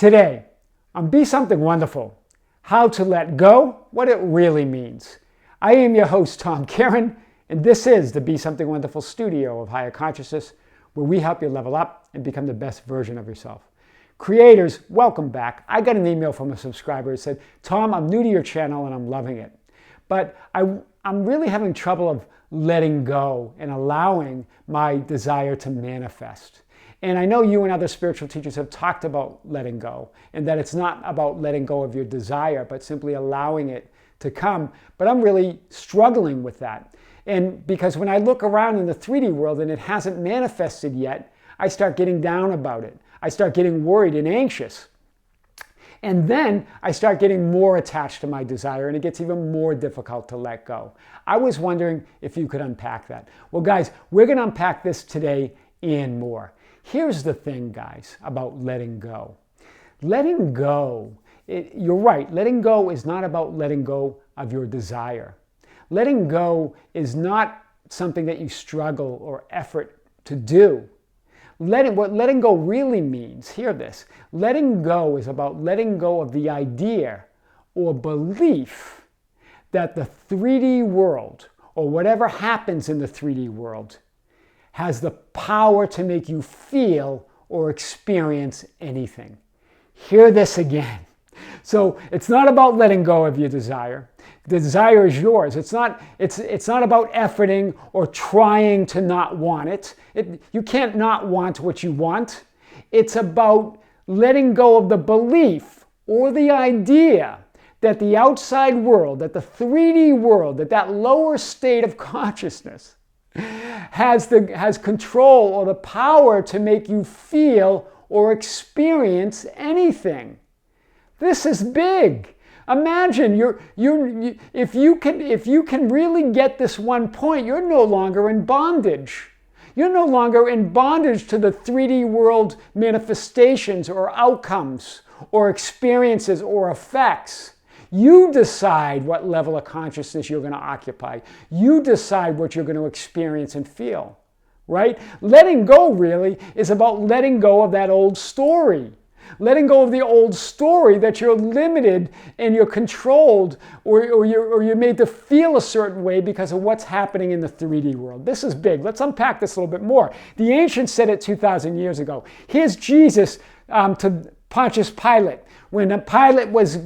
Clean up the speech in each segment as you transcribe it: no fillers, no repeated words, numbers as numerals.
Today, on Be Something Wonderful, how to let go, what it really means. I am your host, Tom Karen, and this is the Be Something Wonderful studio of Higher Consciousness, where we help you level up and become the best version of yourself. Creators, welcome back. I got an email from a subscriber that said, Tom, I'm new to your channel and I'm loving it. But I'm really having trouble of letting go and allowing my desire to manifest. And I know you and other spiritual teachers have talked about letting go, and that it's not about letting go of your desire, but simply allowing it to come. But I'm really struggling with that. And because when I look around in the 3D world and it hasn't manifested yet, I start getting down about it. I start getting worried and anxious. And then I start getting more attached to my desire, and it gets even more difficult to let go. I was wondering if you could unpack that. Well, guys, we're going to unpack this today and more. Here's the thing, guys, about letting go. Letting go, you're right, letting go is not about letting go of your desire. Letting go is not something that you struggle or effort to do. What letting go really means, hear this, letting go is about letting go of the idea or belief that the 3D world, or whatever happens in the 3D world, has the power to make you feel or experience anything. Hear this again. So it's not about letting go of your desire. The desire is yours. It's not about efforting or trying to not want it. You can't not want what you want. It's about letting go of the belief or the idea that the outside world, that the 3D world, that lower state of consciousness has control or the power to make you feel or experience anything. This is big. Imagine if you can really get this one point, you're no longer in bondage. You're no longer in bondage to the 3D world manifestations or outcomes or experiences or effects. You decide what level of consciousness you're going to occupy. You decide what you're going to experience and feel, right? Letting go really is about letting go of that old story. Letting go of the old story that you're limited and you're controlled or you're made to feel a certain way because of what's happening in the 3D world. This is big. Let's unpack this a little bit more. The ancients said it 2,000 years ago. Here's Jesus to Pontius Pilate. When Pilate was,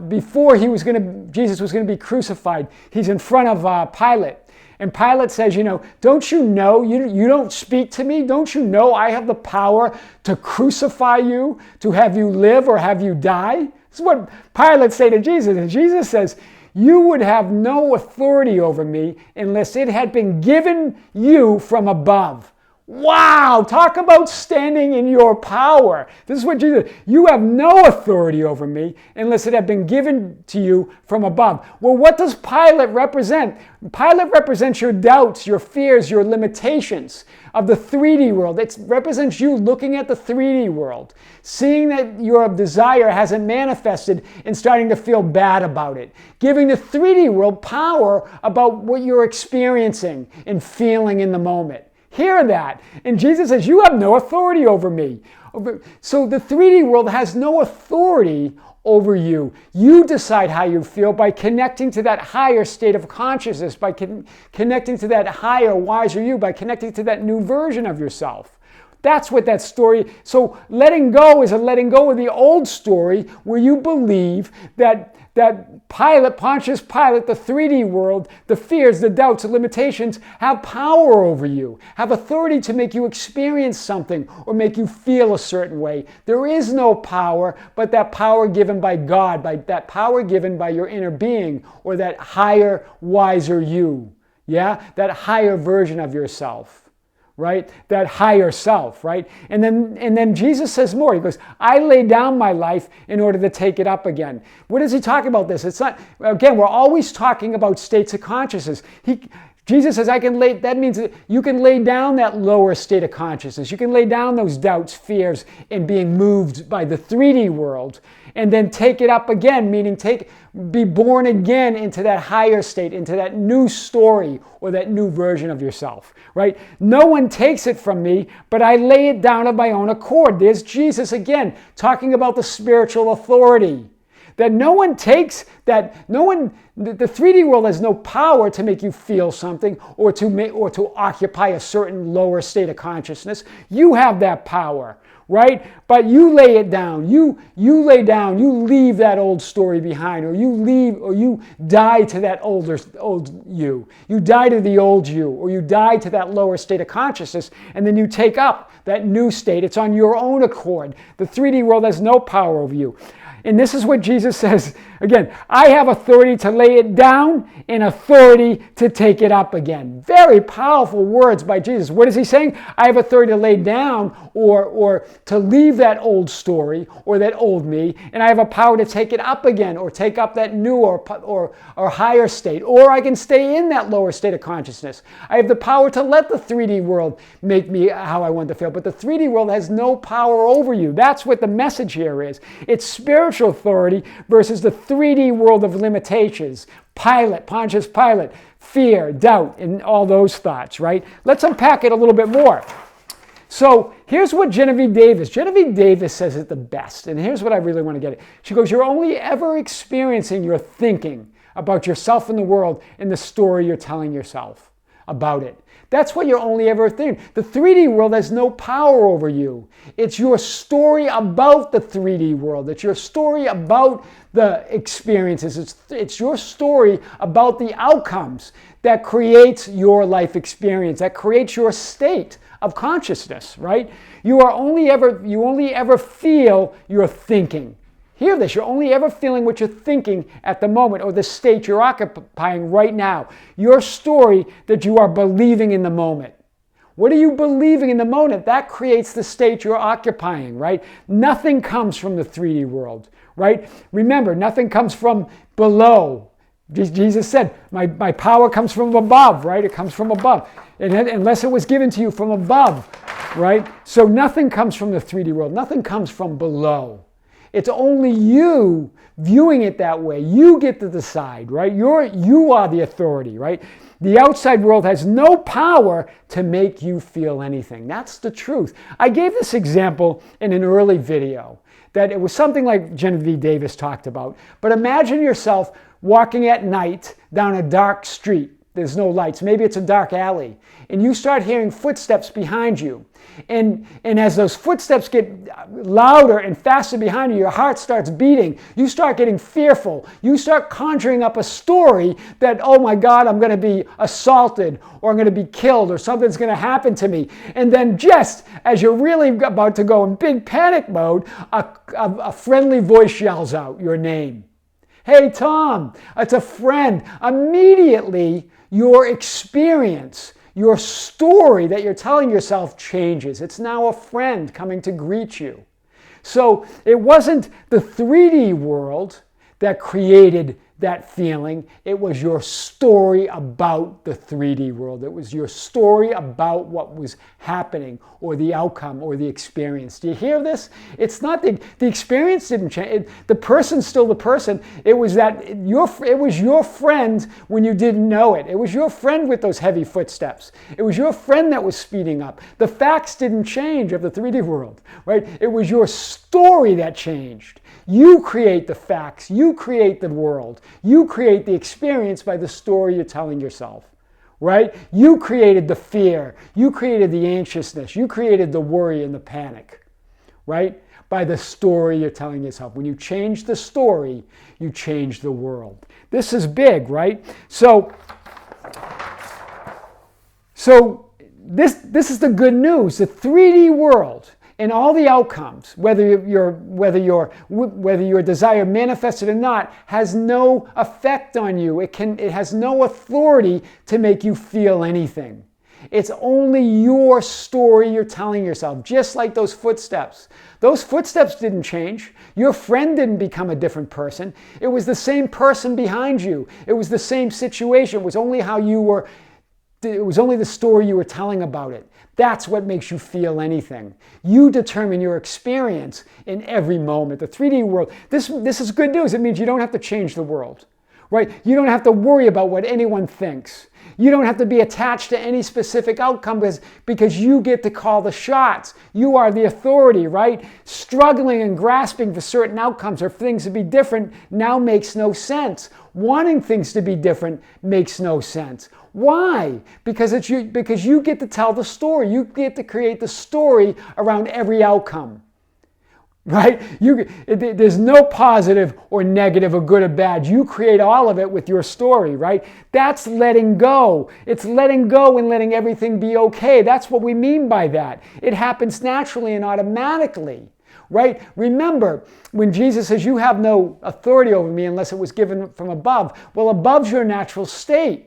before Jesus was going to be crucified, he's in front of Pilate. And Pilate says, don't you know, you don't speak to me? Don't you know I have the power to crucify you, to have you live or have you die? This is what Pilate said to Jesus. And Jesus says, you would have no authority over me unless it had been given you from above. Wow, talk about standing in your power. This is what Jesus, you have no authority over me unless it had been given to you from above. Well, what does Pilate represent? Pilate represents your doubts, your fears, your limitations of the 3D world. It represents you looking at the 3D world, seeing that your desire hasn't manifested and starting to feel bad about it, giving the 3D world power about what you're experiencing and feeling in the moment. Hear that. And Jesus says, you have no authority over me. So the 3D world has no authority over you. You decide how you feel by connecting to that higher state of consciousness, by connecting to that higher, wiser you, by connecting to that new version of yourself. That's what that story, so letting go is a letting go of the old story where you believe that Pontius Pilate, the 3D world, the fears, the doubts, the limitations have power over you, have authority to make you experience something or make you feel a certain way. There is no power but that power given by God, by that power given by your inner being or that higher, wiser you, yeah? That higher version of yourself. Right? That higher self, right? And then Jesus says more. He goes, I lay down my life in order to take it up again. What is he talking about this? It's not, again, we're always talking about states of consciousness. Jesus says, that means that you can lay down that lower state of consciousness. You can lay down those doubts, fears, and being moved by the 3D world, and then take it up again, meaning be born again into that higher state, into that new story or that new version of yourself, right? No one takes it from me, but I lay it down of my own accord. There's Jesus again, talking about the spiritual authority. That no one takes the 3D world has no power to make you feel something or to occupy a certain lower state of consciousness. You have that power, right? But you lay it down. You leave that old story behind, or you die to that old you. You die to the old you, or you die to that lower state of consciousness, and then you take up that new state. It's on your own accord. The 3D world has no power over you. And this is what Jesus says. Again, I have authority to lay it down and authority to take it up again. Very powerful words by Jesus. What is he saying? I have authority to lay down or to leave that old story or that old me, and I have a power to take it up again or take up that new or higher state. Or I can stay in that lower state of consciousness. I have the power to let the 3D world make me how I want to feel. But the 3D world has no power over you. That's what the message here is. It's spiritual authority versus the 3D world of limitations. Pontius Pilate, fear, doubt, and all those thoughts, right? Let's unpack it a little bit more. So here's what Genevieve Davis says it the best, and here's what I really want to get at. She goes, you're only ever experiencing your thinking about yourself and the world in the story you're telling yourself about it. That's what you're only ever thinking. The 3D world has no power over you. It's your story about the 3D world. It's your story about the experiences. It's your story about the outcomes that creates your life experience, that creates your state of consciousness, right? You only ever feel your thinking. Hear this, you're only ever feeling what you're thinking at the moment or the state you're occupying right now. Your story that you are believing in the moment. What are you believing in the moment? That creates the state you're occupying, right? Nothing comes from the 3D world, right? Remember, nothing comes from below. Jesus said, my power comes from above, right? It comes from above. Unless it was given to you from above, right? So nothing comes from the 3D world. Nothing comes from below. It's only you viewing it that way. You get to decide, right? You are the authority, right? The outside world has no power to make you feel anything. That's the truth. I gave this example in an early video, that it was something like Genevieve Davis talked about. But imagine yourself walking at night down a dark street. There's no lights. Maybe it's a dark alley. And you start hearing footsteps behind you. And as those footsteps get louder and faster behind you, your heart starts beating. You start getting fearful. You start conjuring up a story that, oh my God, I'm going to be assaulted, or I'm going to be killed, or something's going to happen to me. And then just as you're really about to go in big panic mode, a friendly voice yells out your name. Hey, Tom, it's a friend. Immediately, your experience, your story that you're telling yourself changes. It's now a friend coming to greet you. So it wasn't the 3D world that created that feeling. It was your story about the 3D world. It was your story about what was happening, or the outcome, or the experience. Do you hear this? It's not the experience didn't change. The person's still the person. It was your friend when you didn't know it. It was your friend with those heavy footsteps. It was your friend that was speeding up. The facts didn't change of the 3D world, right? It was your story that changed. You create the facts. You create the world. You create the experience by the story you're telling yourself, right? You created the fear. You created the anxiousness. You created the worry and the panic, right? By the story you're telling yourself. When you change the story, you change the world. This is big, right? So this is the good news. The 3D world and all the outcomes, whether your desire manifested or not, has no effect on you. It has no authority to make you feel anything. It's only your story you're telling yourself, just like those footsteps. Those footsteps didn't change. Your friend didn't become a different person. It was the same person behind you. It was the same situation. It was only how you were it was only the story you were telling about it. That's what makes you feel anything. You determine your experience in every moment. The 3D world, this is good news. It means you don't have to change the world, right? You don't have to worry about what anyone thinks. You don't have to be attached to any specific outcome because you get to call the shots. You are the authority, right? Struggling and grasping for certain outcomes or things to be different now makes no sense. Wanting things to be different makes no sense. Why? Because you get to tell the story. You get to create the story around every outcome. Right? There's no positive or negative or good or bad. You create all of it with your story, right? That's letting go. It's letting go and letting everything be okay. That's what we mean by that. It happens naturally and automatically, right? Remember, when Jesus says, you have no authority over me unless it was given from above. Well, above's your natural state.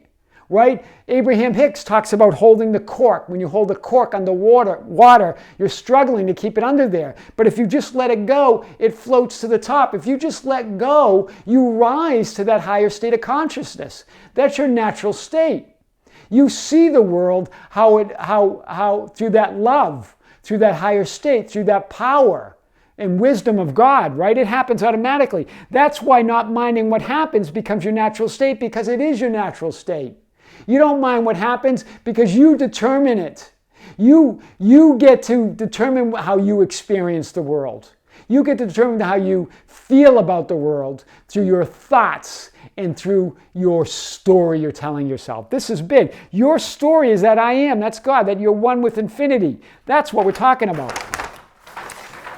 Right? Abraham Hicks talks about holding the cork. When you hold the cork under water, you're struggling to keep it under there. But if you just let it go, it floats to the top. If you just let go, you rise to that higher state of consciousness. That's your natural state. You see the world how through that love, through that higher state, through that power and wisdom of God, right? It happens automatically. That's why not minding what happens becomes your natural state, because it is your natural state. You don't mind what happens because you determine it. You get to determine how you experience the world. You get to determine how you feel about the world through your thoughts and through your story you're telling yourself. This is big. Your story is that I am, that's God, that you're one with infinity. That's what we're talking about.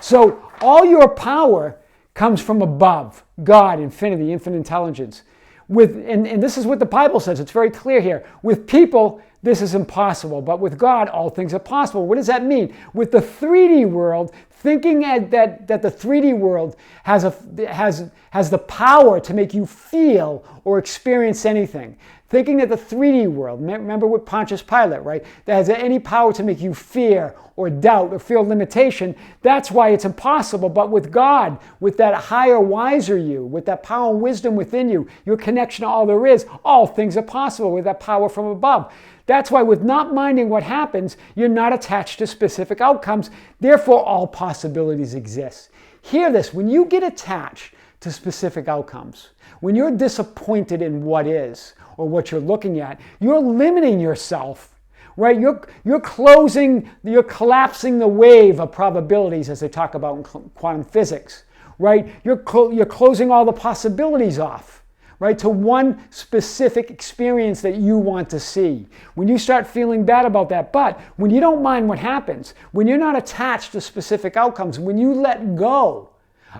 So all your power comes from above, God, infinity, infinite intelligence. And this is what the Bible says. It's very clear here. With people, this is impossible. But with God, all things are possible. What does that mean? With the 3D world, thinking that the 3D world has the power to make you feel or experience anything. Thinking that the 3D world, remember with Pontius Pilate, right? That has any power to make you fear or doubt or feel limitation, that's why it's impossible. But with God, with that higher, wiser you, with that power and wisdom within you, your connection to all there is, all things are possible with that power from above. That's why with not minding what happens, you're not attached to specific outcomes. Therefore, all possibilities exist. Hear this, when you get attached to specific outcomes, when you're disappointed in what is or what you're looking at, you're limiting yourself, right? You're collapsing the wave of probabilities, as they talk about in quantum physics, right? You're closing all the possibilities off, right, to one specific experience that you want to see. When you start feeling bad about that, but when you don't mind what happens, when you're not attached to specific outcomes, when you let go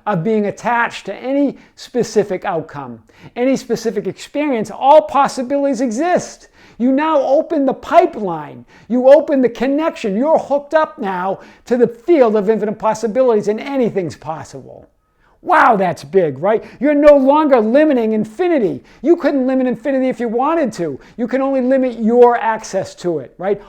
of being attached to any specific outcome, any specific experience, all possibilities exist. You now open the pipeline. You open the connection. You're hooked up now to the field of infinite possibilities, and anything's possible. Wow, that's big, right? You're no longer limiting infinity. You couldn't limit infinity if you wanted to. You can only limit your access to it, right?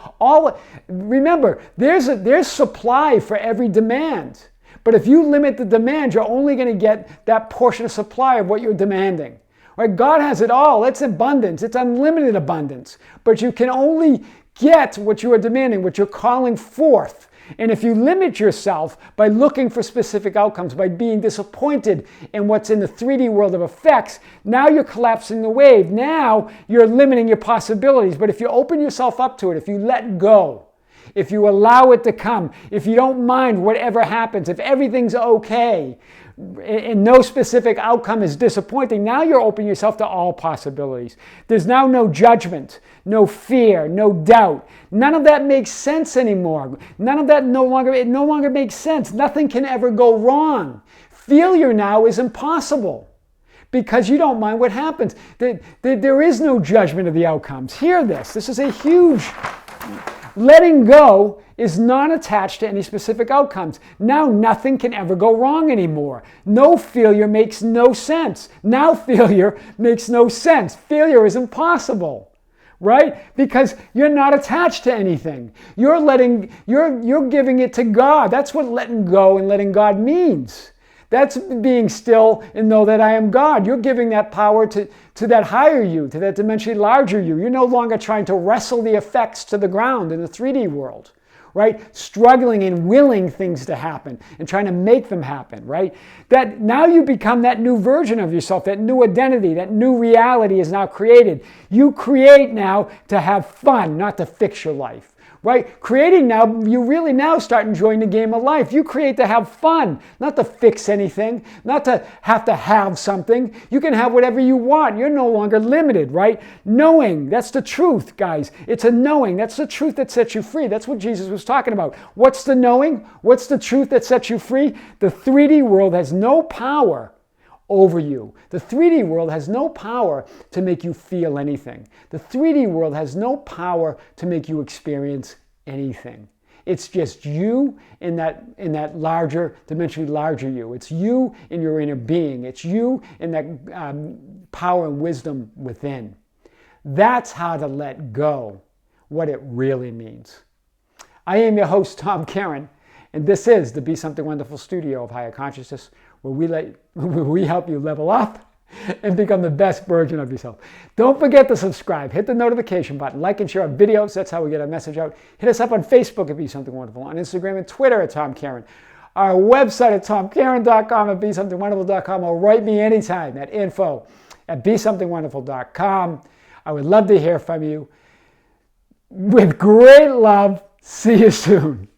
Remember, there's supply for every demand. But if you limit the demand, you're only going to get that portion of supply of what you're demanding. Right? God has it all. It's abundance. It's unlimited abundance. But you can only get what you are demanding, what you're calling forth. And if you limit yourself by looking for specific outcomes, by being disappointed in what's in the 3D world of effects, now you're collapsing the wave. Now you're limiting your possibilities. But if you open yourself up to it, if you let go, if you allow it to come, if you don't mind whatever happens, if everything's okay, and no specific outcome is disappointing, now you're opening yourself to all possibilities. There's now no judgment, no fear, no doubt. None of that makes sense anymore. None of that no longer makes sense. Nothing can ever go wrong. Failure now is impossible because you don't mind what happens. There is no judgment of the outcomes. Hear this. This is a huge... Letting go is not attached to any specific outcomes. Now nothing can ever go wrong anymore. No failure makes no sense. Now failure makes no sense. Failure is impossible, right? Because you're not attached to anything. You're giving it to God. That's what letting go and letting God means. That's being still and know that I am God. You're giving that power to that higher you, to that dimensionally larger you. You're no longer trying to wrestle the effects to the ground in the 3D world, right? Struggling and willing things to happen and trying to make them happen, right? That now you become that new version of yourself, that new identity, that new reality is now created. You create now to have fun, not to fix your life. Right? Creating now, you really now start enjoying the game of life. You create to have fun, not to fix anything, not to have something. You can have whatever you want. You're no longer limited, right? Knowing, that's the truth, guys. It's a knowing. That's the truth that sets you free. That's what Jesus was talking about. What's the knowing? What's the truth that sets you free? The 3D world has no power over you. The 3D world has no power to make you feel anything. The 3D world has no power to make you experience anything. It's just you in that larger, dimensionally larger you. It's you in your inner being. It's you in that power and wisdom within. That's how to let go, what it really means. I am your host, Tom Karen, and this is the Be Something Wonderful studio of Higher Consciousness, where we help you level up and become the best version of yourself. Don't forget to subscribe. Hit the notification button. Like and share our videos. That's how we get our message out. Hit us up on Facebook at Be Something Wonderful, on Instagram and Twitter at Tom Karen, our website at tomkaren.com, at besomethingwonderful.com, or write me anytime at info@besomethingwonderful.com. I would love to hear from you. With great love, see you soon.